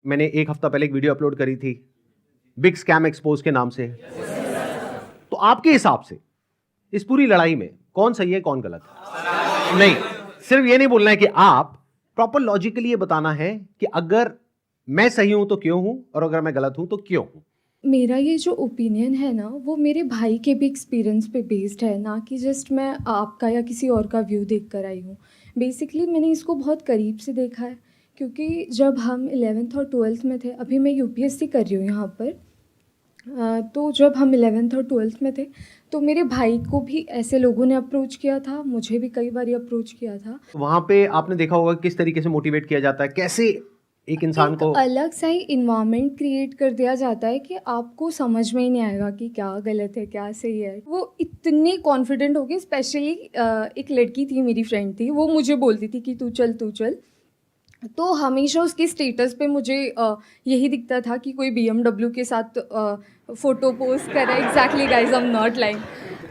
मैंने एक हफ्ता पहले एक वीडियो अपलोड करी थी बिग स्कैम एक्सपोज के नाम से। तो आपके हिसाब से इस पूरी लड़ाई में कौन सही है कौन गलत है? नहीं, सिर्फ ये नहीं बोलना है कि आप प्रॉपर लॉजिकली ये बताना है कि अगर मैं सही हूं तो क्यों हूं और अगर मैं गलत हूं तो क्यों हूं। मेरा ये जो ओपिनियन है ना, वो मेरे भाई के भी एक्सपीरियंस पे बेस्ड है, ना कि जस्ट मैं आपका या किसी और का व्यू देख कर आई हूँ। बेसिकली मैंने इसको बहुत करीब से देखा है, क्योंकि जब हम 11th और 12th में थे, अभी मैं यूपीएससी कर रही हूँ यहाँ पर। तो जब हम 11th और 12th में थे, तो मेरे भाई को भी ऐसे लोगों ने अप्रोच किया था, मुझे भी कई बार अप्रोच किया था। तो वहां पे आपने देखा होगा किस तरीके से मोटिवेट किया जाता है, कैसे एक इंसान एक को। अलग सा ही इन्वायरमेंट क्रिएट कर दिया जाता है कि आपको समझ में ही नहीं आएगा कि क्या गलत है क्या सही है। वो इतने कॉन्फिडेंट हो गए, स्पेशली एक लड़की थी, मेरी फ्रेंड थी, वो मुझे बोलती थी कि तू चल तू चल। तो हमेशा उसके स्टेटस पे मुझे यही दिखता था कि कोई BMW के साथ फ़ोटो पोस्ट कर रहा है। Exactly guys, I am not lying.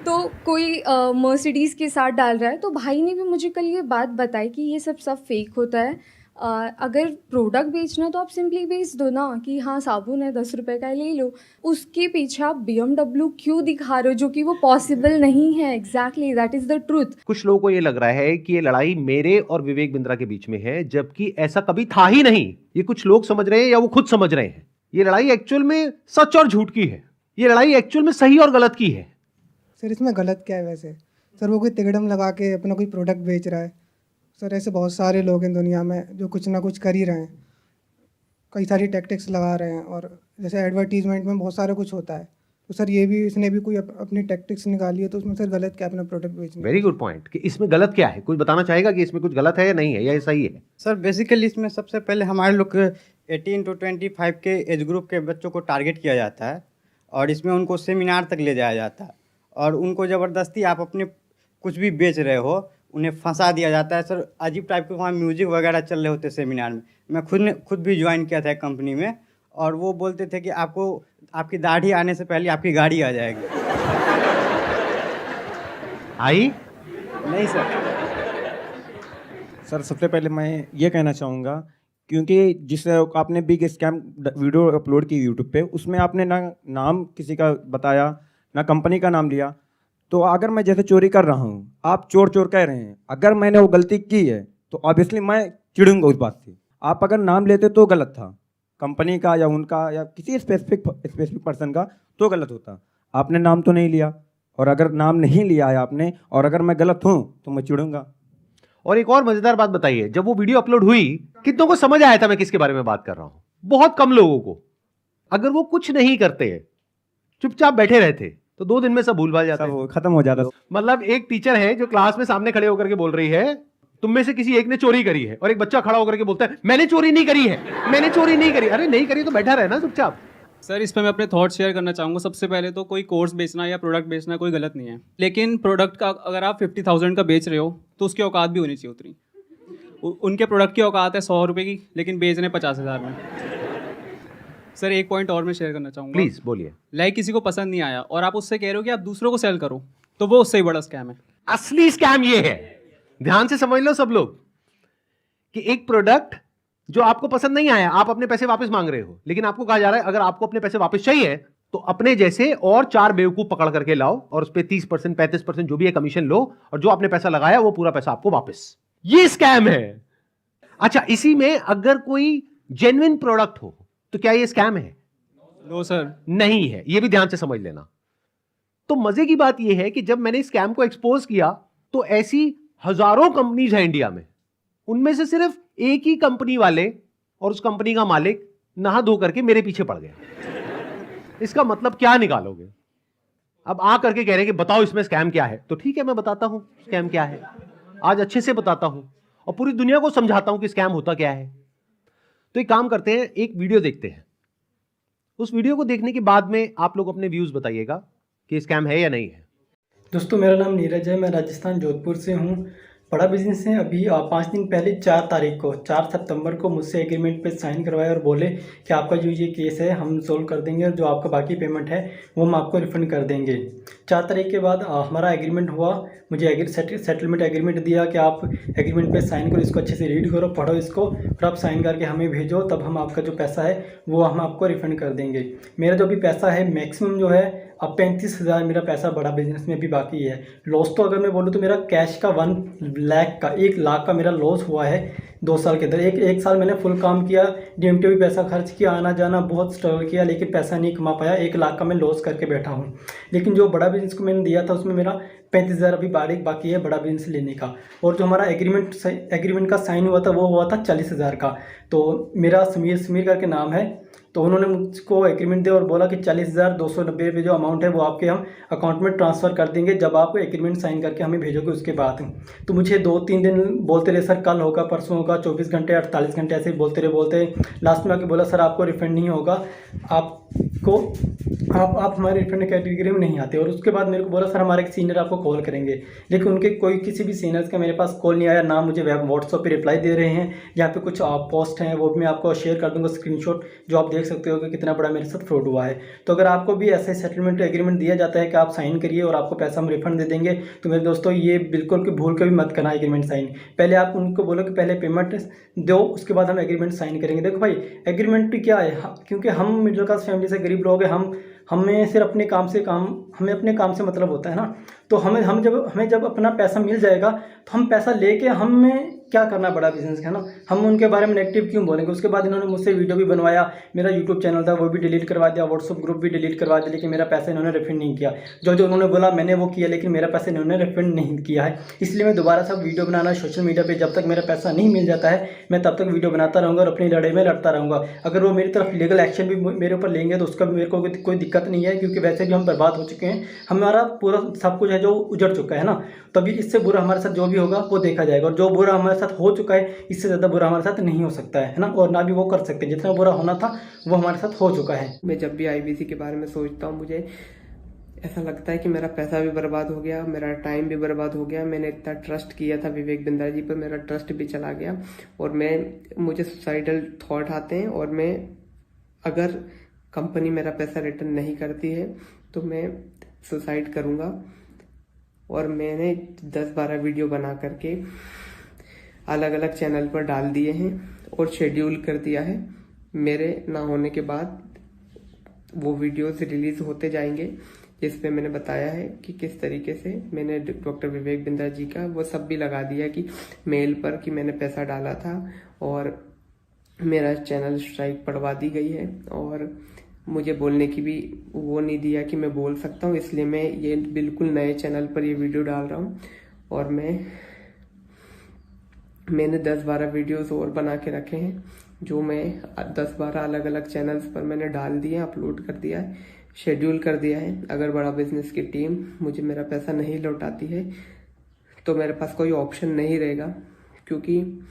तो कोई मर्सिडीज़ के साथ डाल रहा है। तो भाई ने भी मुझे कल ये बात बताई कि ये सब फेक होता है। अगर प्रोडक्ट बेचना है तो आप सिंपली बेच दो ना, कि हाँ साबुन है 10 रुपये का ले लो। उसके पीछे आप BMW क्यों दिखा रहे हो, जो कि वो पॉसिबल नहीं है। Exactly, that is the truth. कुछ लोगों को ये लग रहा है कि ये लड़ाई मेरे और विवेक बिंद्रा के बीच में है, जबकि ऐसा कभी था ही नहीं। ये कुछ लोग समझ रहे हैं या वो खुद समझ रहे हैं। ये लड़ाई एक्चुअल में सच और झूठ की है। ये लड़ाई एक्चुअल में सही और गलत की है। सर इसमें गलत क्या है वैसे? सर वो कोई तिकड़म लगा के अपना कोई प्रोडक्ट बेच रहा है। सर ऐसे बहुत सारे लोग हैं दुनिया में जो कुछ ना कुछ कर ही रहे हैं, कई सारी टैक्टिक्स लगा रहे हैं। और जैसे एडवर्टीजमेंट में बहुत सारा कुछ होता है, तो सर ये भी इसने भी कोई अपनी टैक्टिक्स निकाली है, तो उसमें सर गलत क्या है अपना प्रोडक्ट बेचने वेरी गुड पॉइंट कि इसमें गलत क्या है। कोई बताना चाहेगा कि इसमें कुछ गलत है या नहीं है या ये सही है? सर बेसिकली इसमें सबसे पहले हमारे लोग 18 to 25 के एज ग्रुप के बच्चों को टारगेट किया जाता है और इसमें उनको सेमिनार तक ले जाया जाता है और उनको ज़बरदस्ती आप अपने कुछ भी बेच रहे हो उन्हें फंसा दिया जाता है। सर अजीब टाइप के वहाँ म्यूजिक वगैरह चल रहे होते सेमिनार में। मैं खुद भी ज्वाइन किया था एक कंपनी में और वो बोलते थे कि आपको आपकी दाढ़ी आने से पहले आपकी गाड़ी आ जाएगी। आई नहीं सर। सर सबसे पहले मैं ये कहना चाहूँगा, क्योंकि जिस आपने बिग स्कैम वीडियो अपलोड की यूट्यूब पे, उसमें आपने ना नाम किसी का बताया ना कंपनी का नाम लिया। तो अगर मैं जैसे चोरी कर रहा हूँ, आप चोर चोर कह रहे हैं, अगर मैंने वो गलती की है तो ऑब्वियसली मैं चिढ़ूंगा उस बात से। आप अगर नाम लेते तो गलत था, कंपनी का या उनका या किसी स्पेसिफिक पर्सन का, तो गलत होता। आपने नाम तो नहीं लिया, और अगर नाम नहीं लिया है आपने और अगर मैं गलत हूँ तो मैं चिढ़ूंगा। और एक और मजेदार बात बताइए, जब वो वीडियो अपलोड हुई कितनों को समझ आया था मैं किसके बारे में बात कर रहा हूं? बहुत कम लोगों को। अगर वो कुछ नहीं करते, चुपचाप बैठे रहते, तो 2 दिन में सब भूल भाल जाता सब है। वो खत्म हो जाता। मतलब एक टीचर है जो क्लास में सामने खड़े होकर के बोल रही है तुम में से किसी एक ने चोरी करी है, और एक बच्चा खड़ा होकर के बोलता है मैंने चोरी नहीं करी है, मैंने चोरी नहीं करी। अरे नहीं करी तो बैठा रहे ना चुपचाप। सर इस पर मैं अपने थॉट शेयर करना चाहूँगा। सबसे पहले तो कोई कोर्स बेचना या प्रोडक्ट बेचना कोई गलत नहीं है, लेकिन प्रोडक्ट का अगर आप 50,000 का बेच रहे हो तो उसकी औकात भी होनी चाहिए उतनी। उनके प्रोडक्ट की औकात है 100 रुपये की, लेकिन बेच रहे 50,000 में। सर एक पॉइंट और मैं शेयर करना चाहूँगा। प्लीज बोलिए। लाइक किसी को पसंद नहीं आया और आप उससे कह रहे हो कि आप दूसरों को सेल करो, तो वो उससे ही बड़ा स्कैम है। असली स्कैम ये है, ध्यान से समझ लो सब लोग, कि एक प्रोडक्ट जो आपको पसंद नहीं आया, आप अपने पैसे वापस मांग रहे हो, लेकिन आपको कहा जा रहा है अगर आपको अपने पैसे वापस चाहिए तो अपने जैसे और 4 बेवकूफ पकड़ करके लाओ और उस पर 30% 35% जो भी है कमीशन लो, और जो आपने पैसा लगाया वो पूरा पैसा आपको वापस। ये स्कैम है। अच्छा, इसी में अगर कोई जेन्युइन प्रोडक्ट हो तो क्या ये स्कैम है? No sir. नहीं है, ये भी ध्यान से समझ लेना। तो मजे की बात यह है कि जब मैंने स्कैम को एक्सपोज किया तो ऐसी हजारों कंपनीज हैं इंडिया में, उनमें से सिर्फ एक ही कंपनी वाले और उस कंपनी का मालिक नहा धो करके मेरे पीछे पड़ गया। इसका मतलब क्या निकालोगे? अब आ करके कह रहे हैं कि बताओ इसमें स्कैम क्या है। तो ठीक है, मैं बताता हूं स्कैम क्या है। आज अच्छे से बताता हूं और पूरी दुनिया को समझाता हूं कि स्कैम होता क्या है। तो एक काम करते हैं, एक वीडियो देखते हैं। उस वीडियो को देखने के बाद में आप लोग अपने व्यूज बताइएगा कि स्कैम है या नहीं है। दोस्तों मेरा नाम नीरज है, मैं राजस्थान जोधपुर से हूँ। बड़ा बिजनेस है। अभी 5 दिन पहले 4 सितंबर को मुझसे एग्रीमेंट पे साइन करवाए और बोले कि आपका जो ये केस है हम सोल्व कर देंगे और जो आपका बाकी पेमेंट है वो हम आपको रिफंड कर देंगे। 4 तारीख के बाद हमारा एग्रीमेंट हुआ। मुझे सेटलमेंट एग्रीमेंट दिया कि आप एग्रीमेंट पे साइन करो, इसको अच्छे से रीड करो, पढ़ो इसको, फिर आप साइन करके हमें भेजो, तब हम आपका जो पैसा है वो हम आपको रिफंड कर देंगे। मेरा जो भी पैसा है मैक्सिमम जो है अब 35,000 मेरा पैसा बड़ा बिजनेस में भी बाकी है। लॉस तो अगर मैं बोलूँ तो मेरा कैश का 1 लाख का मेरा लॉस हुआ है 2 साल के अंदर। एक साल मैंने फुल काम किया, डीएमटी भी पैसा खर्च किया, आना जाना बहुत स्ट्रगल किया, लेकिन पैसा नहीं कमा पाया। 1 लाख का मैं लॉस करके बैठा हूँ। लेकिन जो बड़ा बिजनेस को मैंने दिया था उसमें मेरा 35,000 अभी बाकी है बड़ा बिजनेस लेने का। और जो हमारा एग्रीमेंट का साइन हुआ था वो हुआ था 40,000 का। तो मेरा समीर करके नाम है, तो उन्होंने मुझको एग्रीमेंट दिया और बोला कि 40,290 रुपये जो अमाउंट है वो आपके हम अकाउंट में ट्रांसफ़र कर देंगे जब आप एग्रीमेंट साइन करके हमें भेजोगे उसके बाद। तो मुझे 2-3 दिन बोलते रहे, सर कल होगा, परसों होगा, 24 घंटे 48 घंटे ऐसे ही बोलते रहे। लास्ट में आके बोला सर आपको रिफंड नहीं होगा, आप हमारे रिफंड कैटेगरी में नहीं आते। और उसके बाद मेरे को बोला सर हमारे एक सीनियर आपको कॉल करेंगे, लेकिन उनके किसी भी सीनियर्स का मेरे पास कॉल नहीं आया, ना मुझे व्हाट्सएप पे रिप्लाई दे रहे हैं। यहाँ पे कुछ पोस्ट हैं वो भी मैं आपको शेयर कर दूंगा स्क्रीनशॉट, जो आप देख सकते हो कि कितना बड़ा मेरे साथ फ्रॉड हुआ है। तो अगर आपको भी ऐसे सेटलमेंट एग्रीमेंट दिया जाता है कि आप साइन करिए और आपको पैसा हम रिफंड दे देंगे, तो मेरे दोस्तों ये बिल्कुल भी भूल कर भी मत करना एग्रीमेंट साइन। पहले आप उनको बोलो कि पहले पेमेंट दो, उसके बाद हम एग्रीमेंट साइन करेंगे। देखो भाई एग्रीमेंट क्या है, क्योंकि हम मिडिल क्लास फैमिली से गरीब लोग हैं, हमें सिर्फ अपने काम से मतलब होता है ना। तो हमें जब अपना पैसा मिल जाएगा तो हम पैसा लेके हमें क्या करना बड़ा बिजनेस है ना, हम उनके बारे में नेगेटिव क्यों बोलेंगे। उसके बाद इन्होंने मुझसे वीडियो भी बनवाया, मेरा यूट्यूब चैनल था वो भी डिलीट करवा दिया, व्हाट्सअप ग्रुप भी डिलीट करवा दिया, लेकिन मेरा पैसा इन्होंने रिफंड नहीं किया। जो उन्होंने बोला मैंने वो किया, लेकिन मेरा पैसा इन्होंने रिफंड नहीं किया है। इसलिए मैं दोबारा से वीडियो बनाना सोशल मीडिया पर जब तक मेरा पैसा नहीं मिल जाता है मैं तब तक वीडियो बनाता रहूँगा और अपनी लड़ाई में लड़ता रहूँगा। अगर वो मेरी तरफ लीगल एक्शन भी मेरे ऊपर लेंगे तो उसका भी मेरे को कोई दिक्कत नहीं है, क्योंकि वैसे भी हम बर्बाद हो चुके हैं, हमारा पूरा सब कुछ है जो उजड़ चुका है ना। तभी इससे बुरा हमारे साथ जो भी होगा वो देखा जाएगा, और जो बुरा हमारे साथ हो चुका है इससे ज़्यादा बुरा हमारे साथ नहीं हो सकता है ना, और ना भी वो कर सकते। जितना बुरा होना था वो हमारे साथ हो चुका है। मैं जब भी आईबीसी के बारे में सोचता हूँ मुझे ऐसा लगता है कि मेरा पैसा भी बर्बाद हो गया, मेरा टाइम भी बर्बाद हो गया। मैंने इतना ट्रस्ट किया था विवेक बिंद्रा जी पर, मेरा ट्रस्ट भी चला गया और मुझे सुसाइडल थॉट आते हैं। और मैं अगर कंपनी मेरा पैसा रिटर्न नहीं करती है तो मैं सुसाइड करूँगा। और मैंने 10-12 वीडियो बना करके अलग अलग चैनल पर डाल दिए हैं और शेड्यूल कर दिया है। मेरे ना होने के बाद वो वीडियोस रिलीज होते जाएंगे जिस पे मैंने बताया है कि किस तरीके से मैंने डॉक्टर विवेक बिंद्रा जी का वो सब भी लगा दिया कि मेल पर कि मैंने पैसा डाला था, और मेरा चैनल स्ट्राइक पड़वा दी गई है और मुझे बोलने की भी वो नहीं दिया कि मैं बोल सकता हूँ। इसलिए मैं ये बिल्कुल नए चैनल पर ये वीडियो डाल रहा हूँ। और मैंने 10-12 वीडियोस और बना के रखे हैं जो मैं 10-12 अलग अलग चैनल्स पर मैंने डाल दिए, अपलोड कर दिया है, शेड्यूल कर दिया है। अगर बड़ा बिजनेस की टीम मुझे मेरा पैसा नहीं लौटाती है तो मेरे पास कोई ऑप्शन नहीं रहेगा, क्योंकि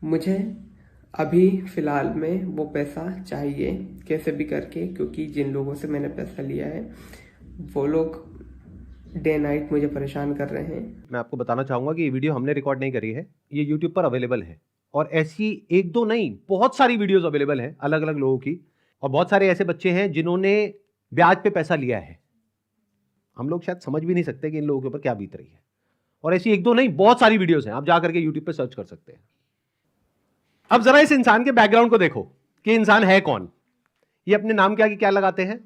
मुझे अभी फ़िलहाल में वो पैसा चाहिए कैसे भी करके, क्योंकि जिन लोगों से मैंने पैसा लिया है वो लोग डे नाइट मुझे परेशान कर रहे हैं। मैं आपको बताना चाहूँगा कि ये वीडियो हमने रिकॉर्ड नहीं करी है, ये यूट्यूब पर अवेलेबल है, और ऐसी 1-2 नहीं बहुत सारी वीडियोस अवेलेबल हैं अलग अलग लोगों की। और बहुत सारे ऐसे बच्चे हैं जिन्होंने ब्याज पे पैसा लिया है, हम लोग शायद समझ भी नहीं सकते कि इन लोगों के ऊपर क्या बीत रही है। और ऐसी 1-2 नहीं बहुत सारी वीडियोस हैं, आप जा करके यूट्यूब पे सर्च कर सकते हैं। अब जरा इस इंसान के बैकग्राउंड को देखो कि इंसान है कौन। ये अपने नाम के आगे क्या लगाते हैं?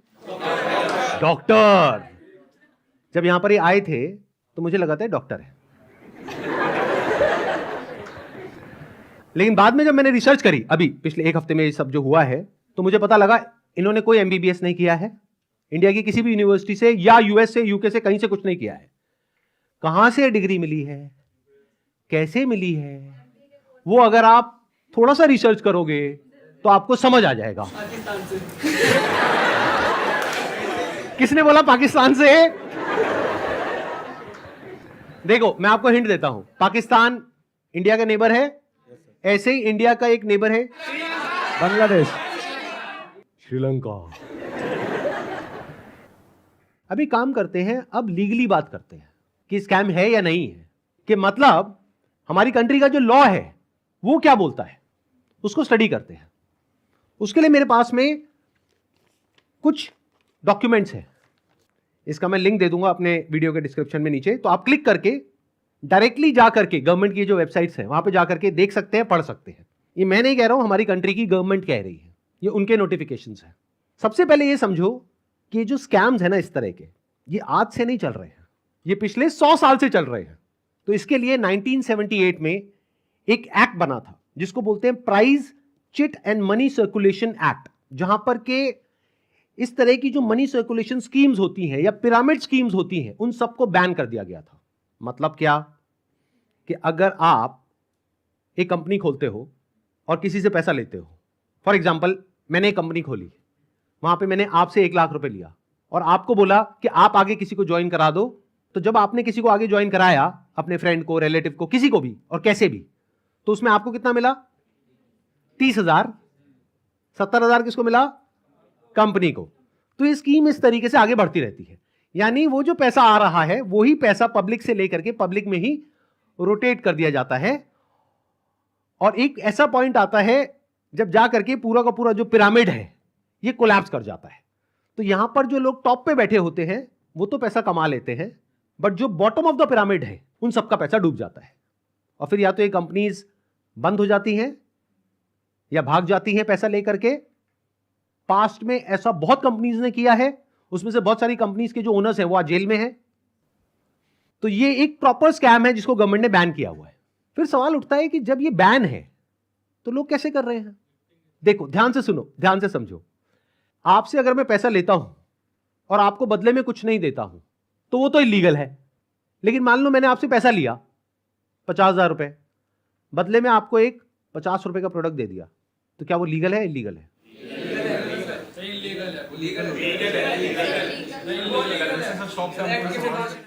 डॉक्टर। जब यहां पर ये आए थे तो मुझे लगा था डॉक्टर है, लेकिन बाद में जब मैंने रिसर्च करी अभी पिछले 1 हफ्ते में ये सब जो हुआ है, तो मुझे पता लगा इन्होंने कोई एमबीबीएस नहीं किया है इंडिया की किसी भी यूनिवर्सिटी से, या यूएस से, यूके से, कहीं से कुछ नहीं किया है। कहां से डिग्री मिली है, कैसे मिली है, वो अगर आप थोड़ा सा रिसर्च करोगे तो आपको समझ आ जाएगा। किसने बोला पाकिस्तान से? देखो मैं आपको हिंट देता हूं, पाकिस्तान इंडिया का नेबर है, ऐसे ही इंडिया का एक नेबर है बांग्लादेश, श्रीलंका। अभी काम करते हैं, अब लीगली बात करते हैं कि स्कैम है या नहीं है। कि मतलब हमारी कंट्री का जो लॉ है वो क्या बोलता है, उसको स्टडी करते हैं। उसके लिए मेरे पास में कुछ डॉक्यूमेंट्स हैं, इसका मैं लिंक दे दूंगा अपने वीडियो के डिस्क्रिप्शन में नीचे, तो आप क्लिक करके डायरेक्टली जा करके गवर्नमेंट की जो वेबसाइट्स हैं वहां पे जा करके देख सकते हैं, पढ़ सकते हैं। ये मैं नहीं कह रहा हूं, हमारी कंट्री की गवर्नमेंट कह रही है, ये उनके नोटिफिकेशंस हैं। सबसे पहले ये समझो कि ये जो स्कैम्स है ना इस तरह के, ये आज से नहीं चल रहे हैं, ये पिछले 100 साल से चल रहे हैं। तो इसके लिए 1978 में एक एक्ट बना था जिसको बोलते हैं prize chit and money circulation act, जहां पर के इस तरह की जो मनी सर्कुलेशन स्कीम्स होती हैं या पिरामिड स्कीम्स होती हैं उन सबको बैन कर दिया गया था। मतलब क्या कि अगर आप एक कंपनी खोलते हो और किसी से पैसा लेते हो, फॉर एग्जाम्पल मैंने एक कंपनी खोली, वहां पे मैंने आपसे 1 लाख रुपए लिया और आपको बोला कि आप आगे किसी को ज्वाइन करा दो, तो जब आपने किसी को आगे ज्वाइन कराया, अपने फ्रेंड को, रिलेटिव को, किसी को भी और कैसे भी, तो उसमें आपको कितना मिला? 30,000। 70,000 किसको मिला? कंपनी को। तो ये स्कीम इस तरीके से आगे बढ़ती रहती है, यानी वो जो पैसा आ रहा है वही पैसा पब्लिक से लेकर के पब्लिक में ही रोटेट कर दिया जाता है। और एक ऐसा पॉइंट आता है जब जा करके पूरा का पूरा जो पिरामिड है ये कोलैप्स कर जाता है। तो यहां पर जो लोग टॉप पे बैठे होते हैं वो तो पैसा कमा लेते हैं, बट जो बॉटम ऑफ द पिरामिड है उन सबका पैसा डूब जाता है। और फिर या तो ये कंपनीज बंद हो जाती हैं या भाग जाती हैं पैसा लेकर के। पास्ट में ऐसा बहुत कंपनीज ने किया है, उसमें से बहुत सारी कंपनीज के जो ओनर्स हैं वो आज जेल में हैं। तो ये एक प्रॉपर स्कैम है जिसको गवर्नमेंट ने बैन किया हुआ है। फिर सवाल उठता है कि जब ये बैन है तो लोग कैसे कर रहे हैं? देखो, ध्यान से सुनो, ध्यान से समझो। आपसे अगर मैं पैसा लेता हूं और आपको बदले में कुछ नहीं देता हूं तो वो तो इलीगल है। लेकिन मान लो मैंने आपसे पैसा लिया 50,000 रुपए, बदले में आपको एक 50 रुपए का प्रोडक्ट दे दिया, तो क्या वो लीगल है? इलीगल है?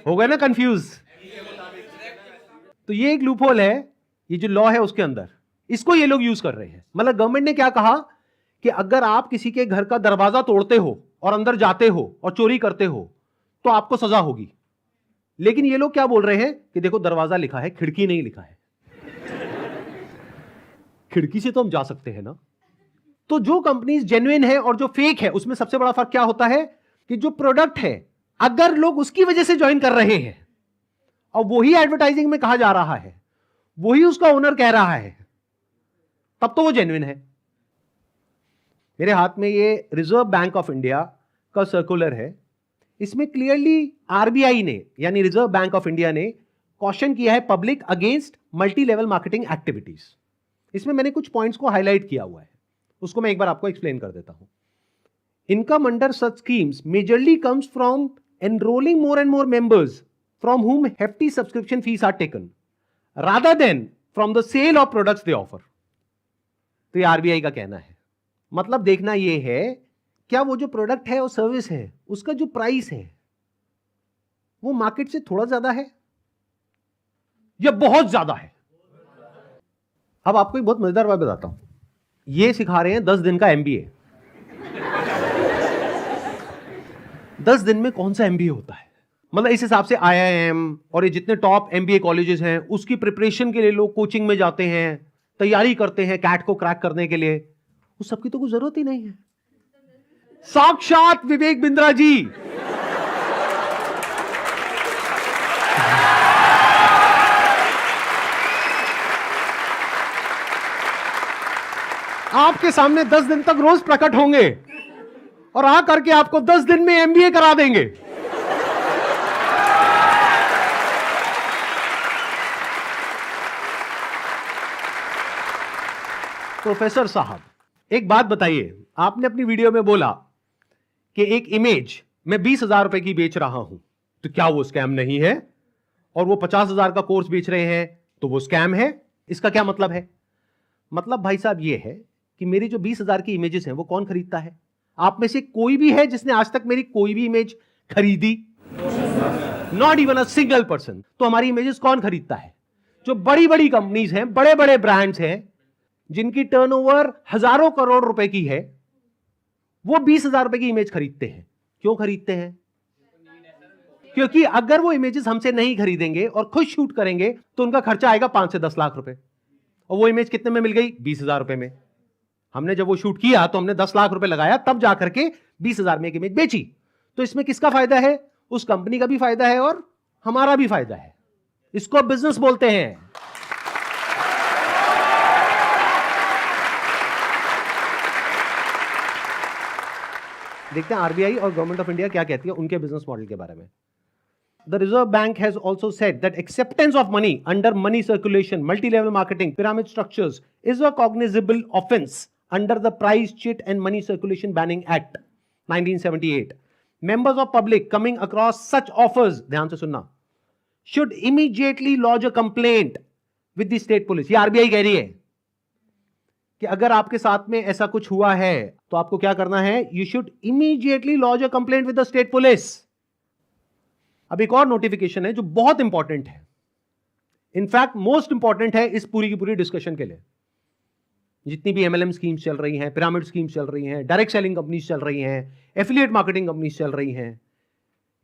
हो गए ना कंफ्यूज? तो ये एक लूपहोल है, ये जो लॉ है उसके अंदर, इसको ये लोग यूज कर रहे हैं। मतलब गवर्नमेंट ने क्या कहा कि अगर आप किसी के घर का दरवाजा तोड़ते हो और अंदर जाते हो और चोरी करते हो तो आपको सजा होगी। लेकिन ये लोग क्या बोल रहे हैं कि देखो दरवाजा लिखा है, खिड़की नहीं लिखा है। खिड़की से तो हम जा सकते हैं ना। तो जो कंपनीज जेन्युइन है और जो फेक है उसमें सबसे बड़ा फर्क क्या होता है कि जो प्रोडक्ट है अगर लोग उसकी वजह से ज्वाइन कर रहे हैं और वही एडवर्टाइजिंग में कहा जा रहा है, वही उसका ओनर कह रहा है, तब तो वो जेन्युइन है। मेरे हाथ में ये रिजर्व बैंक ऑफ इंडिया का सर्कुलर है। इसमें क्लियरली आरबीआई ने यानी रिजर्व बैंक ऑफ इंडिया ने कॉशन किया है public against multi level marketing activities. इसमें मैंने कुछ पॉइंट्स को हाईलाइट किया हुआ है, उसको मैं एक बार आपको एक्सप्लेन कर देता हूं। Income under such schemes majorly comes from enrolling more and more members from whom hefty subscription fees are taken rather than from the sale of products they offer। तो ये आरबीआई का कहना है। मतलब देखना ये है क्या वो जो प्रोडक्ट है और सर्विस है उसका जो प्राइस है वो मार्केट से थोड़ा ज्यादा है या बहुत ज्यादा है। अब आपको एक बहुत मजेदार बात बताता हूं। ये सिखा रहे हैं 10 दिन का एमबीए। 10 दिन में कौन सा एमबीए होता है? मतलब इस हिसाब से आईआईएम और ये जितने टॉप एमबीए कॉलेजेस हैं उसकी प्रिपरेशन के लिए लोग कोचिंग में जाते हैं, तैयारी करते हैं कैट को क्रैक करने के लिए, उस सबकी तो कोई जरूरत ही नहीं है। साक्षात विवेक बिंद्रा जी आपके सामने 10 दिन तक रोज प्रकट होंगे और आ करके आपको 10 दिन में एमबीए करा देंगे। प्रोफेसर साहब एक बात बताइए, आपने अपनी वीडियो में बोला कि एक इमेज मैं 20,000 रुपए की बेच रहा हूं, तो क्या वो स्कैम नहीं है? और वो 50,000 का कोर्स बेच रहे हैं तो वो स्कैम है? इसका क्या मतलब है? मतलब भाई साहब ये है कि मेरी जो 20,000 की इमेजेस हैं वो कौन खरीदता है? आप में से कोई भी है जिसने आज तक मेरी कोई भी इमेज खरीदी? Not even a single person. तो हमारी इमेजेस कौन खरीदता है? जो बड़ी बड़ी कंपनीज हैं, बड़े बड़े ब्रांड्स हैं जिनकी टर्नओवर हजारों करोड़ रुपए की है, वो 20,000 रुपए की इमेज खरीदते हैं। क्यों खरीदते हैं? क्योंकि अगर वो इमेजेस हमसे नहीं खरीदेंगे और खुद शूट करेंगे तो उनका खर्चा आएगा 5 से 10 लाख रुपए, और वो इमेज कितने में मिल गई? 20,000 रुपए में। हमने जब वो शूट किया तो हमने 10 लाख रुपए लगाया, तब जाकर के 20,000 में एक इमेज बेची। तो इसमें किसका फायदा है? उस कंपनी का भी फायदा है और हमारा भी फायदा है। इसको बिजनेस बोलते हैं। देखते हैं आरबीआई और गवर्नमेंट ऑफ इंडिया क्या कहती है उनके बिजनेस मॉडल के बारे में। The Reserve Bank has also said that acceptance of money under money circulation, multi-level marketing, pyramid structures is a cognizable offense under the Price Cheat and Money Circulation Banning Act 1978. Members of public coming across such offers, ध्यान से सुनना, should immediately lodge a complaint with the state police. ये RBI कह रही है कि अगर आपके साथ में ऐसा कुछ हुआ है तो आपको क्या करना है? You should immediately lodge a complaint with the state police. अब एक और नोटिफिकेशन है जो बहुत इंपॉर्टेंट है, इनफैक्ट मोस्ट इंपॉर्टेंट है इस पूरी की पूरी डिस्कशन के लिए। जितनी भी एमएलएम स्कीम्स चल रही हैं, पिरामिड स्कीम्स चल रही हैं, डायरेक्ट सेलिंग कंपनीज चल रही हैं, एफिलिएट मार्केटिंग कंपनीज चल रही हैं,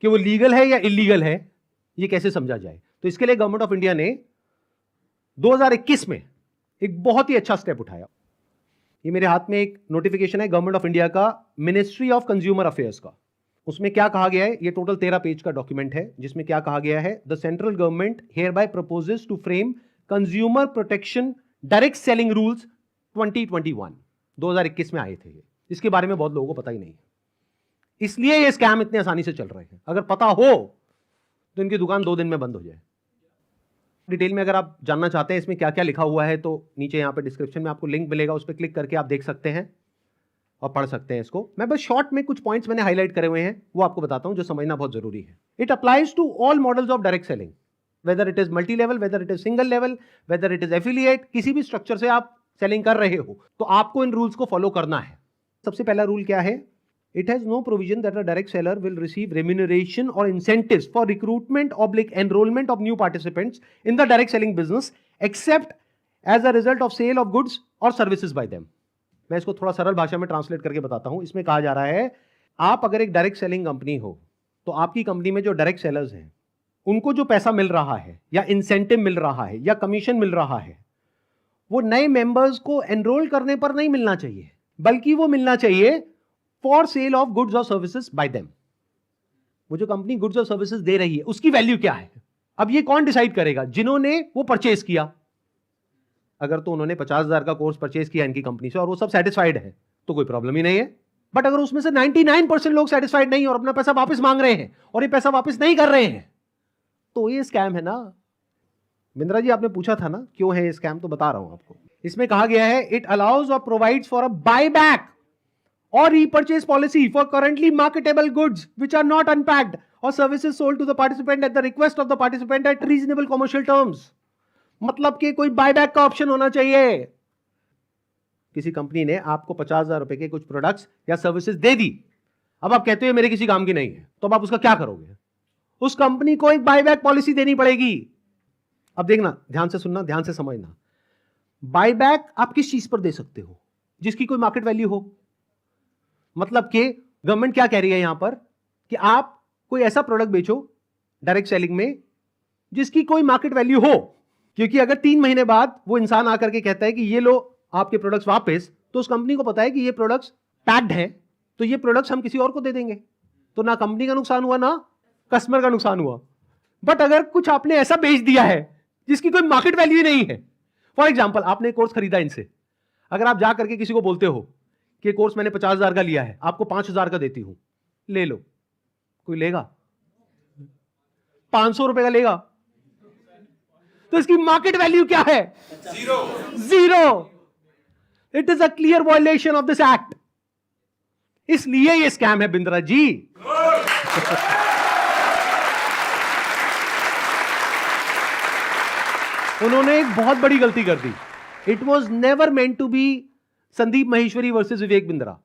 कि वो लीगल है या इलीगल है, ये कैसे समझा जाए। तो इसके लिए गवर्नमेंट ऑफ इंडिया ने 2021 में एक बहुत ही अच्छा स्टेप उठाया। ये मेरे हाथ में एक नोटिफिकेशन है गवर्नमेंट ऑफ इंडिया का, मिनिस्ट्री ऑफ कंज्यूमर अफेयर्स का। उसमें क्या कहा गया है? ये टोटल 13 पेज का डॉक्यूमेंट है, जिसमें क्या कहा गया है? The central government hereby proposes to frame consumer protection direct selling rules 2021। 2021 में आए थे ये। इसके बारे में बहुत लोगों को पता ही नहीं है, इसलिए ये स्कैम इतने आसानी से चल रहे हैं। अगर पता हो तो इनकी दुकान 2 दिन में बंद हो जाए। डिटेल में अगर आप जानना चाहते हैं इसमें क्या क्या लिखा हुआ है तो नीचे यहाँ पे डिस्क्रिप्शन में आपको लिंक मिलेगा, उस पर क्लिक करके आप देख सकते हैं और पढ़ सकते हैं इसको। मैं बस शॉर्ट में कुछ पॉइंट्स मैंने हाईलाइट करे हुए हैं, वो आपको बताता हूं जो समझना बहुत जरूरी है। It applies to all models of direct selling, whether it is multi level, whether it is single level, whether it is affiliate, किसी भी स्ट्रक्चर से आप सेलिंग कर रहे हो तो आपको इन रूल्स को फॉलो करना है। सबसे पहला रूल क्या है? It has no provision that a direct seller will receive remuneration और incentives for recruitment oblique enrolment of new participants in the direct selling business except as a result of sale of goods और services by them. मैं इसको थोड़ा सरल भाषा में translate करके बताता हूं। इसमें कहा जा रहा है, आप अगर एक डायरेक्ट सेलिंग कंपनी हो तो आपकी कंपनी में जो डायरेक्ट सेलर्स हैं उनको जो पैसा मिल रहा है या इंसेंटिव मिल रहा है या कमीशन मिल रहा है, वो नए मेंबर्स को एनरोल करने पर नहीं मिलना चाहिए, बल्कि वो मिलना चाहिए फॉर सेल ऑफ गुड्स और सर्विसेज बाय देम। वो जो कंपनी गुड्स और सर्विसेज दे रही है उसकी वैल्यू क्या है? अब ये कौन डिसाइड करेगा? जिन्होंने वो परचेज किया। अगर तो उन्होंने 50,000 का कोर्स परचेज किया इनकी कंपनी से और वो सब सेटिस्फाइड है तो कोई प्रॉब्लम ही नहीं है। बट अगर उसमें से 99% लोग सेटिस्फाइड नहीं और अपना पैसा वापस मांग रहे हैं और ये पैसा वापस नहीं कर रहे हैं तो ये स्कैम है ना। बिंद्रा जी आपने पूछा था ना क्यों है ये स्कैम, तो बता रहा हूं आपको। इसमें कहा गया है, इट अलाउज और provides for a buy back or repurchase policy for currently marketable goods which are not unpacked or services sold to the participant at the request of the participant at reasonable commercial terms। मतलब कि कोई buyback का option होना चाहिए। किसी company ने आपको 50,000 रुपए के कुछ प्रोडक्ट्स या सर्विसेज दे दी, अब आप कहते हो मेरे किसी काम की नहीं है, तो अब आप उसका क्या करोगे? उस कंपनी को एक बायबैक पॉलिसी देनी पड़ेगी। अब देखना, ध्यान से सुनना, ध्यान से समझना। बायबैक आप किस चीज पर दे सकते हो? जिसकी कोई मार्केट वैल्यू हो। मतलब कि गवर्नमेंट क्या कह रही है यहां पर कि आप कोई ऐसा प्रोडक्ट बेचो डायरेक्ट सेलिंग में जिसकी कोई मार्केट वैल्यू हो, क्योंकि अगर 3 महीने बाद वो इंसान आकर के कहता है कि ये लो आपके प्रोडक्ट्स वापस, तो उस कंपनी को पता है कि ये प्रोडक्ट्स पैक्ड हैं, तो ये प्रोडक्ट्स हम किसी और को दे देंगे, तो ना कंपनी का नुकसान हुआ ना कस्टमर का नुकसान हुआ। बट अगर कुछ आपने ऐसा बेच दिया है जिसकी कोई मार्केट वैल्यू ही नहीं है, फॉर एग्जाम्पल आपने कोर्स खरीदा इनसे, अगर आप जा करके किसी को बोलते हो कि कोर्स मैंने 50,000 का लिया है, आपको 5,000 का देती हूं, ले लो, कोई लेगा? 500 रुपए का लेगा? तो इसकी मार्केट वैल्यू क्या है? Zero. It is a clear violation of this act. इसलिए ये स्कैम है बिंद्रा जी। उन्होंने एक बहुत बड़ी गलती कर दी। It was never meant to be Sandeep Maheshwari versus Vivek Bindra.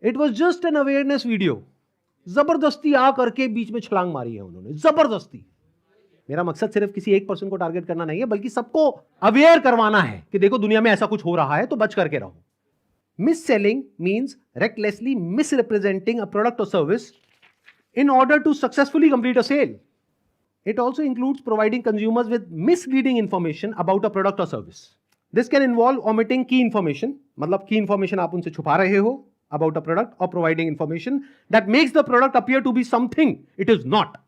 It was just an awareness video. जबरदस्ती आ करके बीच में छलांग मारी है उन्होंने, जबरदस्ती। मेरा मकसद सिर्फ किसी एक पर्सन को टारगेट करना नहीं है, बल्कि सबको अवेयर करवाना है कि देखो दुनिया में ऐसा कुछ हो रहा है, तो बच करके रहो। Mis selling means recklessly misrepresenting a product और service in order to successfully complete a sale. It also includes providing consumers with misleading information about a product or service. This can involve omitting key information, मतलब key information आप उनसे छुपा रहे हो about a product, or providing information that makes the product appear to be something it is not.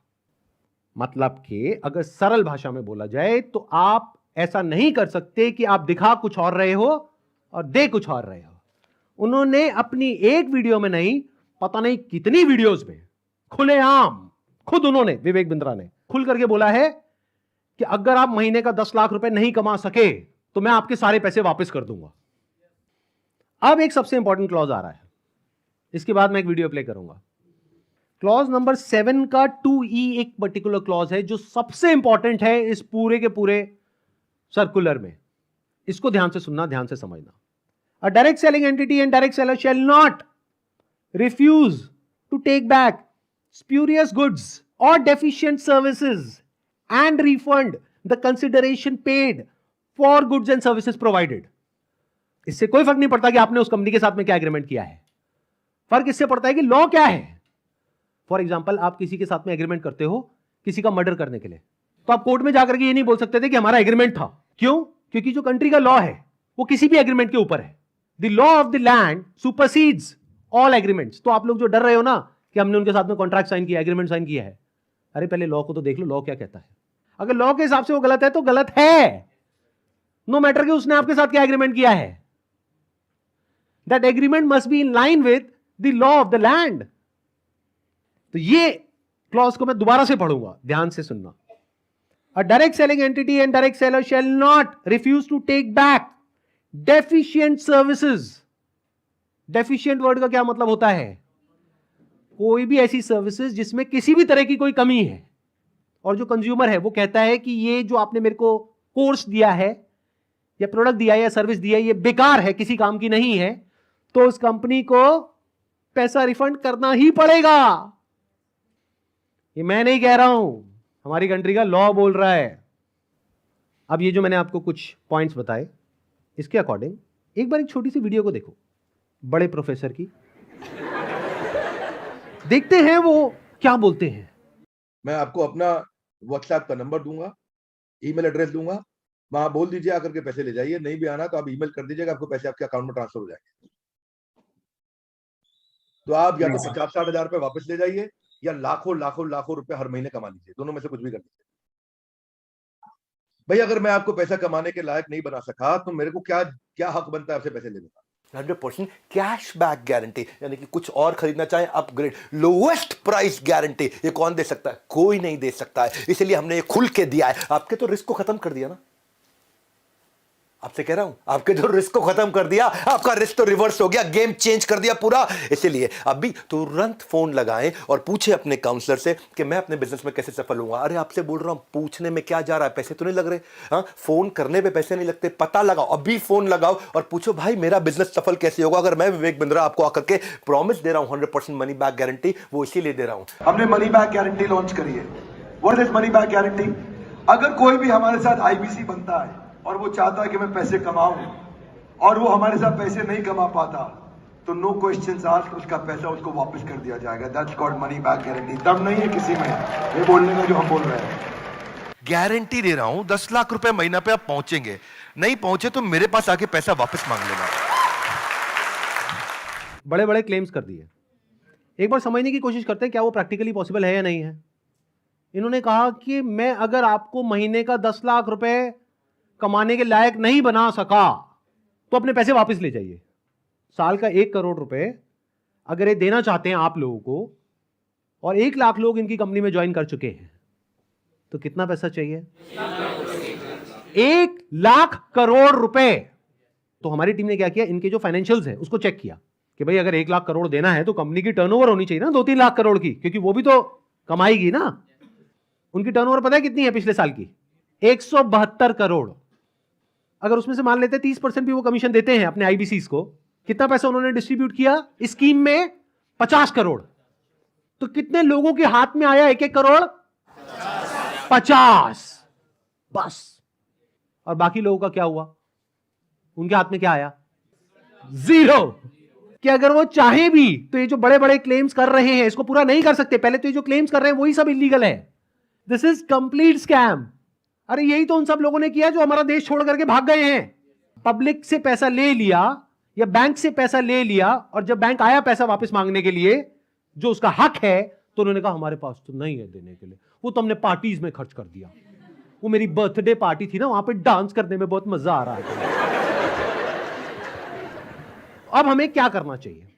मतलब कि अगर सरल भाषा में बोला जाए तो आप ऐसा नहीं कर सकते कि आप दिखा कुछ और रहे हो और दे कुछ और रहे हो। उन्होंने अपनी एक वीडियो में नहीं, पता नहीं कितनी वीडियोस में खुलेआम खुद उन्होंने, विवेक बिंद्रा ने खुल करके बोला है कि अगर आप महीने का 10 लाख रुपए नहीं कमा सके तो मैं आपके सारे पैसे वापस कर दूंगा। अब एक सबसे इंपॉर्टेंट क्लॉज आ रहा है, इसके बाद मैं एक वीडियो प्ले करूंगा। क्लॉज नंबर 7 का 2E एक पर्टिकुलर क्लॉज है जो सबसे इंपॉर्टेंट है इस पूरे के पूरे सर्कुलर में। इसको ध्यान से सुनना, ध्यान से समझना। A direct selling entity and direct seller shall not refuse to take back spurious goods or deficient services and refund the consideration paid for goods and services provided. इससे कोई फर्क नहीं पड़ता कि आपने उस कंपनी के साथ में क्या एग्रीमेंट किया है, फर्क इससे पड़ता है कि लॉ क्या है। फॉर एग्जाम्पल, आप किसी के साथ में एग्रीमेंट करते हो किसी का मर्डर करने के लिए, तो आप कोर्ट में जाकर के ये नहीं बोल सकते थे कि हमारा एग्रीमेंट था। क्यों? क्योंकि जो कंट्री का लॉ है वो किसी भी एग्रीमेंट के ऊपर है। The law of the land supersedes all agreements. तो आप लोग जो डर रहे हो ना कि हमने उनके साथ में कॉन्ट्रैक्ट साइन किया, एग्रीमेंट साइन किया है, अरे पहले लॉ को तो देख लो, लॉ क्या कहता है। अगर लॉ के हिसाब से वो गलत है तो गलत है, नो मैटर कि उसने आपके साथ क्या एग्रीमेंट किया है। That agreement must be in line with the law of the land. तो ये क्लॉज को मैं दोबारा से पढ़ूंगा, ध्यान से सुनना। A direct selling entity and direct seller shall not refuse to take back deficient services. Deficient word का क्या मतलब होता है? कोई भी ऐसी सर्विसेज जिसमें किसी भी तरह की कोई कमी है और जो कंज्यूमर है वो कहता है कि ये जो आपने मेरे को कोर्स दिया है या प्रोडक्ट दिया है या सर्विस दिया है ये बेकार है, किसी काम की नहीं है, तो उस कंपनी को पैसा रिफंड करना ही पड़ेगा। ये मैं नहीं कह रहा हूं, हमारी कंट्री का लॉ बोल रहा है। अब ये जो मैंने आपको कुछ पॉइंट्स बताए, इसके अकॉर्डिंग एक बार एक छोटी सी वीडियो को देखो, बड़े प्रोफेसर की, देखते हैं वो क्या बोलते हैं। मैं आपको अपना व्हाट्सएप का नंबर दूंगा, ईमेल एड्रेस दूंगा, वहां बोल दीजिए आकर के पैसे ले जाइए। नहीं भी आना तो आप ईमेल कर दीजिएगा, आपको पैसे आपके अकाउंट में ट्रांसफर हो जाएंगे। तो आप या तो 50-60 हजार रुपए वापस ले जाइए या लाखों लाखों लाखों रुपए हर महीने कमा लीजिए, दोनों में से कुछ भी कर लीजिए। भाई अगर मैं आपको पैसा कमाने के लायक नहीं बना सका तो मेरे को क्या क्या हक बनता है आपसे पैसे लेने का? 100% कैश बैक गारंटी, यानी कि कुछ और खरीदना चाहे अपग्रेड, लोवेस्ट प्राइस गारंटी, ये कौन दे सकता है? कोई नहीं दे सकता है, इसलिए हमने ये खुल के दिया है। आपके तो रिस्क को खत्म कर दिया ना, आपसे कह रहा हूं, आपके जो रिस्क को खत्म कर दिया, आपका रिस्क तो रिवर्स हो गया, गेम चेंज कर दिया पूरा। इसलिए अभी तुरंत फोन लगाएं और पूछे अपने काउंसलर से कि मैं अपने बिजनेस में कैसे सफल होऊंगा। अरे आपसे बोल रहा हूं, पूछने में क्या जा रहा है, पैसे तो नहीं लग रहे। हाँ, फोन करने पे पैसे नहीं लगते, पता लगाओ, अभी फोन लगाओ और पूछो भाई मेरा बिजनेस सफल कैसे होगा। अगर मैं विवेक बिंद्रा आपको आकर के प्रॉमिस दे रहा हूं 100% मनी बैक गारंटी, वो इसीलिए दे रहा हूं। हमने मनी बैक गारंटी लॉन्च करी है। What is money back guarantee? अगर कोई भी हमारे साथ आईबीसी बनता है और वो चाहता है कि मैं पैसे कमाऊं और वो हमारे साथ पैसे नहीं कमा पाता, तो नो क्वेश्चंस आस्क्ड, उसका पैसा उसको वापस कर दिया जाएगा। That's called money back guarantee. दम नहीं है किसी में ये बोलने का जो हम बोल रहे हैं। गारंटी दे रहा हूं 10 लाख रुपए महीना पे आप पहुंचेंगे, नहीं पहुंचे तो मेरे पास आके पैसा वापस मांग लेना। बड़े बड़े क्लेम्स कर दिए, एक बार समझने की कोशिश करते हैं क्या वो प्रैक्टिकली पॉसिबल है या नहीं है। इन्होंने कहा कि मैं अगर आपको महीने का 10 लाख रुपए कमाने के लायक नहीं बना सका तो अपने पैसे वापस ले जाइए। साल का 1 करोड़ रुपए अगर ये देना चाहते हैं आप लोगों को और 1 लाख लोग इनकी कंपनी में ज्वाइन कर चुके हैं, तो कितना पैसा चाहिए? 1 लाख करोड़ रुपए। तो हमारी टीम ने क्या किया, इनके जो फाइनेंशियल्स है उसको चेक किया कि भाई अगर 1 लाख करोड़ देना है तो कंपनी की टर्नओवर होनी चाहिए ना 2-3 लाख करोड़ की, क्योंकि वो भी तो कमाएगी ना। उनकी टर्नओवर पता है कितनी है पिछले साल की? 172 करोड़। अगर उसमें से मान लेते 30% भी वो कमीशन देते हैं अपने आईबीसीज को, कितना पैसा उन्होंने डिस्ट्रीब्यूट किया स्कीम में? 50 करोड़। तो कितने लोगों के हाथ में आया 1-1 करोड़? 50 बस। और बाकी लोगों का क्या हुआ? उनके हाथ में क्या आया? 0। कि अगर वो चाहे भी तो ये जो बड़े बड़े क्लेम्स कर रहे हैं इसको पूरा नहीं कर सकते। पहले तो ये जो क्लेम्स कर रहे हैं वही सब इलीगल है। This is complete scam. अरे यही तो उन सब लोगों ने किया जो हमारा देश छोड़ करके भाग गए हैं। पब्लिक से पैसा ले लिया या बैंक से पैसा ले लिया, और जब बैंक आया पैसा वापस मांगने के लिए जो उसका हक है, तो उन्होंने कहा हमारे पास तो नहीं है देने के लिए, वो तो हमने पार्टीज में खर्च कर दिया। वो मेरी बर्थडे पार्टी थी ना, वहां पे डांस करने में बहुत मजा आ रहा है। अब हमें क्या करना चाहिए?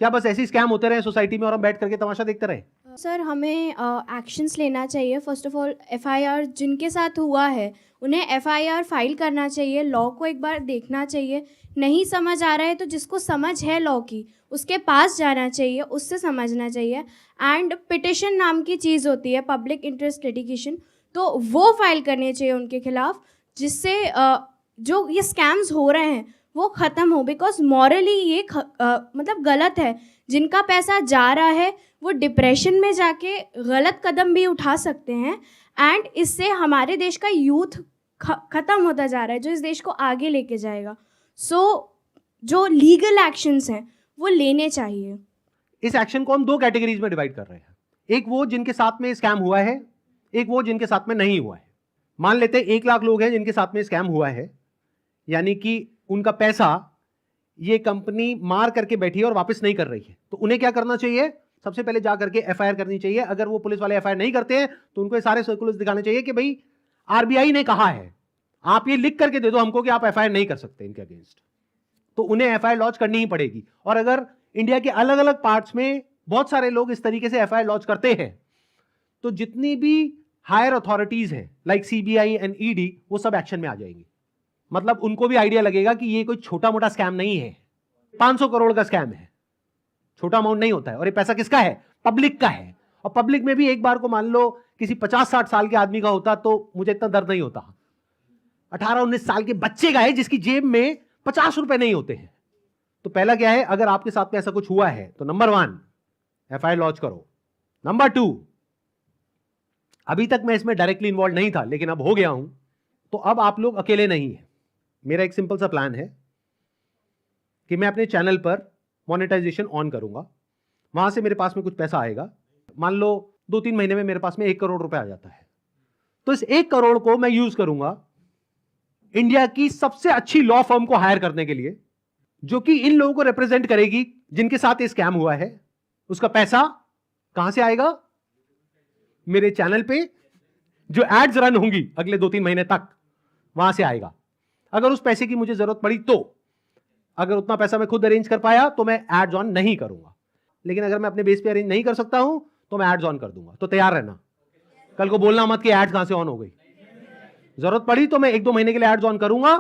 क्या बस ऐसे स्कैम होते रहे सोसाइटी में और हम बैठ करके तमाशा देखते रहे? सर, हमें एक्शंस लेना चाहिए। फर्स्ट ऑफ ऑल एफआईआर जिनके साथ हुआ है उन्हें एफआईआर फाइल करना चाहिए। लॉ को एक बार देखना चाहिए। नहीं समझ आ रहा है तो जिसको समझ है लॉ की उसके पास जाना चाहिए, उससे समझना चाहिए। एंड पिटिशन नाम की चीज़ होती है, पब्लिक इंटरेस्ट लिटिगेशन, तो वो फाइल करनी चाहिए उनके खिलाफ, जिससे जो ये स्कैम्स हो रहे हैं वो ख़त्म हो। बिकॉज मॉरली ये मतलब गलत है। जिनका पैसा जा रहा है वो डिप्रेशन में जाके गलत कदम भी उठा सकते हैं। एंड इससे हमारे देश का यूथ ख़त्म होता जा रहा है, जो इस देश को आगे लेके जाएगा। सो जो लीगल एक्शंस हैं वो लेने चाहिए। इस एक्शन को हम दो कैटेगरीज में डिवाइड कर रहे हैं। एक वो जिनके साथ में स्कैम हुआ है, एक वो जिनके साथ में नहीं हुआ है। मान लेते हैं 1 लाख लोग हैं जिनके साथ में स्कैम हुआ है, यानी कि उनका पैसा ये कंपनी मार करके बैठी है और वापस नहीं कर रही है। तो उन्हें क्या करना चाहिए? सबसे पहले जा करके एफआईआर करनी चाहिए। अगर वो पुलिस वाले एफआईआर नहीं करते हैं तो उनको ये सारे सर्कुलर्स दिखाने चाहिए कि भाई आरबीआई ने कहा है, आप ये लिख करके दे दो हमको कि आप एफआईआर नहीं कर सकते इनके अगेंस्ट। तो उन्हें एफआईआर लॉन्च करनी ही पड़ेगी। और अगर इंडिया के अलग अलग पार्ट्स में बहुत सारे लोग इस तरीके से एफआईआर लॉन्च करते हैं, तो जितनी भी हायर अथॉरिटीज हैं लाइक सीबीआई एंड ईडी, वो सब एक्शन में आ जाएंगी। मतलब उनको भी आइडिया लगेगा कि ये कोई छोटा मोटा स्कैम नहीं है, 500 करोड़ का स्कैम है, छोटा अमाउंट नहीं होता है। और ये पैसा किसका है? पब्लिक का है। और पब्लिक में भी एक बार को मान लो किसी 50-60 साल के आदमी का होता तो मुझे इतना दर्द नहीं होता। 18-19 साल के बच्चे का है जिसकी जेब में 50 रुपए नहीं होते हैं। तो पहला क्या है, अगर आपके साथ में ऐसा कुछ हुआ है तो नंबर 1 एफआईआर लॉन्च करो। नंबर 2, अभी तक मैं इसमें डायरेक्टली इन्वॉल्व नहीं था लेकिन अब हो गया हूं, तो अब आप लोग अकेले नहीं हैं। मेरा एक सिंपल सा प्लान है कि मैं अपने चैनल पर मोनेटाइजेशन ऑन करूंगा, वहां से मेरे पास में कुछ पैसा आएगा। मान लो 2-3 महीने में मेरे पास में 1 करोड़ रुपए आ जाता है, तो इस 1 करोड़ को मैं यूज करूंगा इंडिया की सबसे अच्छी लॉ फर्म को हायर करने के लिए, जो कि इन लोगों को रिप्रेजेंट करेगी जिनके साथ ये स्कैम हुआ है। उसका पैसा कहां से आएगा? मेरे चैनल पे जो एड्स रन होंगी अगले 2-3 महीने तक, वहां से आएगा। अगर उस पैसे की मुझे जरूरत पड़ी तो, अगर उतना पैसा मैं खुद अरेंज कर पाया तो मैं एड्स ऑन नहीं करूंगा, लेकिन अगर मैं अपने बेस पे अरेंज नहीं कर सकता हूं तो मैं एड्स ऑन कर दूंगा। तो तैयार रहना, कल को बोलना मत कि एड्स कहां से ऑन हो गई। जरूरत पड़ी तो मैं 1-2 महीने के लिए एड्स ऑन करूंगा,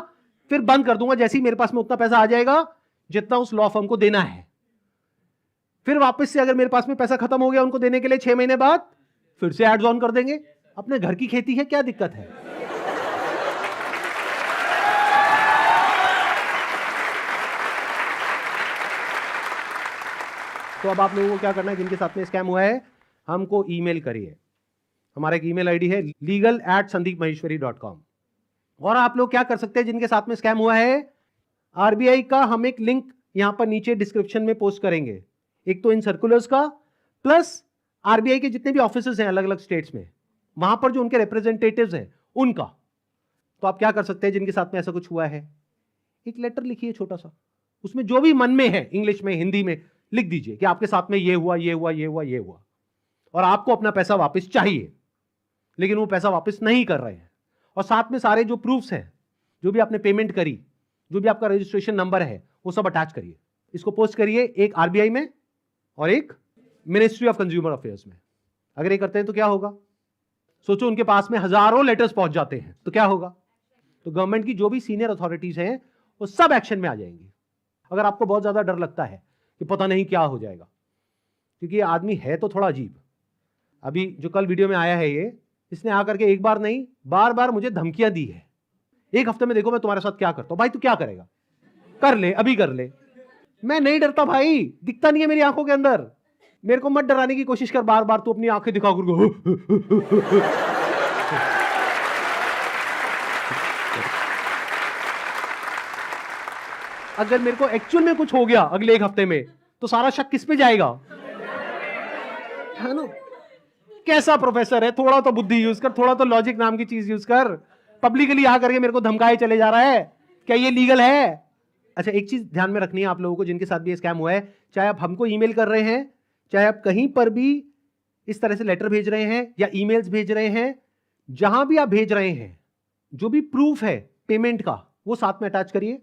फिर बंद कर दूंगा जैसे ही मेरे पास में उतना पैसा आ जाएगा जितना उस लॉ फर्म को देना है। फिर वापस से अगर मेरे पास में पैसा खत्म हो गया उनको देने के लिए 6 महीने बाद, फिर से एड्स ऑन कर देंगे। अपने घर की खेती है, क्या दिक्कत है? तो अब आप लोगों को क्या करना है, जिनके साथ में स्कैम हुआ है हमको ईमेल करिए। हमारा एक ईमेल आईडी है legal@sandeepmaheshwari.com। और आप लोग क्या कर सकते हैं, जिनके साथ में स्कैम हुआ है, आरबीआई का हम एक लिंक यहां पर नीचे डिस्क्रिप्शन में पोस्ट करेंगे, एक तो इन सर्कुलर्स का, प्लस आरबीआई के जितने भी ऑफिसेज हैं अलग अलग स्टेट्स में, वहां पर जो उनके रिप्रेजेंटेटिव्स हैं उनका। तो आप क्या कर सकते हैं, जिनके साथ में ऐसा कुछ हुआ है, एक लेटर लिखिए छोटा सा, उसमें जो भी मन में है इंग्लिश में हिंदी में लिख दीजिए कि आपके साथ में ये हुआ, ये हुआ, ये हुआ, ये हुआ, और आपको अपना पैसा वापस चाहिए, लेकिन वो पैसा वापस नहीं कर रहे हैं। और साथ में सारे जो प्रूफ्स हैं, जो भी आपने पेमेंट करी, जो भी आपका रजिस्ट्रेशन नंबर है, वो सब अटैच करिए। इसको पोस्ट करिए, एक आरबीआई में और एक मिनिस्ट्री ऑफ कंज्यूमर अफेयर्स में। अगर ये करते हैं तो क्या होगा, सोचो उनके पास में हजारों लेटर्स पहुंच जाते हैं तो क्या होगा। तो गवर्नमेंट की जो भी सीनियर अथॉरिटीज हैं वो सब एक्शन में आ जाएंगी। अगर आपको बहुत ज्यादा डर लगता है कि पता नहीं क्या हो जाएगा, क्योंकि ये आदमी है तो थोड़ा अजीब। अभी जो कल वीडियो में आया है ये, इसने आकर के एक बार नहीं बार बार मुझे धमकियां दी है, 1 हफ्ते में देखो मैं तुम्हारे साथ क्या करता हूं। भाई तू क्या करेगा, कर ले, अभी कर ले। मैं नहीं डरता भाई, दिखता नहीं है मेरी आंखों के अंदर। मेरे को मत डराने की कोशिश कर बार बार, तू अपनी आंखें दिखा कर। अगर मेरे को एक्चुअल में कुछ हो गया अगले 1 हफ्ते में, तो सारा शक किस पे जाएगा? है ना? कैसा प्रोफेसर है? थोड़ा तो बुद्धि यूज कर, थोड़ा तो लॉजिक नाम की चीज यूज कर। पब्लिकली आ करके मेरे को धमकाए चले जा रहा है, क्या ये लीगल है? अच्छा, एक चीज ध्यान में रखनी है आप लोगों को जिनके साथ भी ये स्कैम हुआ है, चाहे आप हमको ईमेल कर रहे हैं, चाहे आप कहीं पर भी इस तरह से लेटर भेज रहे हैं या ईमेल्स भेज रहे हैं, जहां भी आप भेज रहे हैं, जो भी प्रूफ है पेमेंट का, वो साथ में अटैच करिए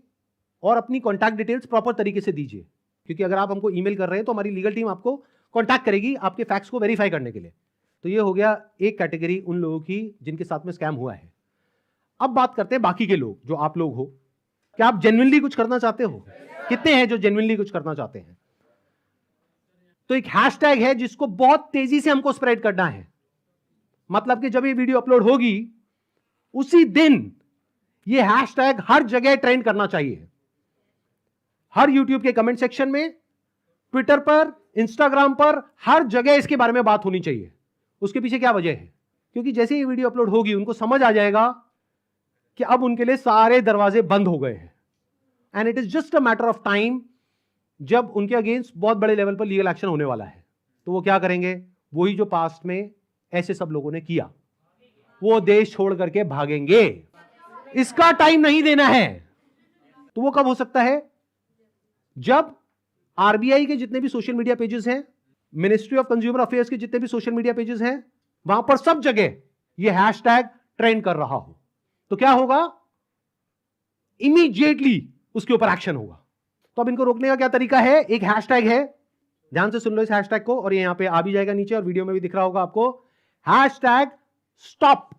और अपनी कॉन्टैक्ट डिटेल्स प्रॉपर तरीके से दीजिए। क्योंकि अगर आप हमको ईमेल कर रहे हैं तो हमारी लीगल टीम आपको कॉन्टैक्ट करेगी आपके फैक्ट्स को वेरीफाई करने के लिए। तो ये हो गया एक कैटेगरी उन लोगों की जिनके साथ में स्कैम हुआ है। अब बात करते हैं बाकी के लोग, जो आप लोग हो। क्या आप जेन्युइनली कुछ करना चाहते हो? कितने हैं जो जेन्युइनली कुछ करना चाहते हैं? तो एक हैशटैग है जिसको बहुत तेजी से हमको स्प्रेड करना है। मतलब कि जब ये वीडियो अपलोड होगी उसी दिन ये हैशटैग हर जगह ट्रेंड करना चाहिए। हर यूट्यूब के कमेंट सेक्शन में, ट्विटर पर, इंस्टाग्राम पर, हर जगह इसके बारे में बात होनी चाहिए। उसके पीछे क्या वजह है? क्योंकि जैसे ये वीडियो अपलोड होगी उनको समझ आ जाएगा कि अब उनके लिए सारे दरवाजे बंद हो गए हैं, and it is just a matter of time जब उनके अगेंस्ट बहुत बड़े लेवल पर लीगल एक्शन होने वाला है। तो वो क्या करेंगे? वही जो पास्ट में ऐसे सब लोगों ने किया, वो देश छोड़ करके भागेंगे। इसका टाइम नहीं देना है। तो वो कब हो सकता है? जब आरबीआई के जितने भी सोशल मीडिया पेजेस हैं, मिनिस्ट्री ऑफ कंज्यूमर अफेयर्स के जितने भी सोशल मीडिया पेजेस हैं, वहां पर सब जगह ये हैशटैग ट्रेंड कर रहा हो, तो क्या होगा? इमीडिएटली उसके ऊपर एक्शन होगा। तो अब इनको रोकने का क्या तरीका है? एक हैशटैग है, ध्यान से सुन लो इस हैशटैग को, और ये यहां पे आ भी जाएगा नीचे और वीडियो में भी दिख रहा होगा आपको। Hashtag stop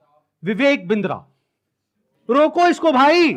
Vivek Bindra. रोको इसको भाई।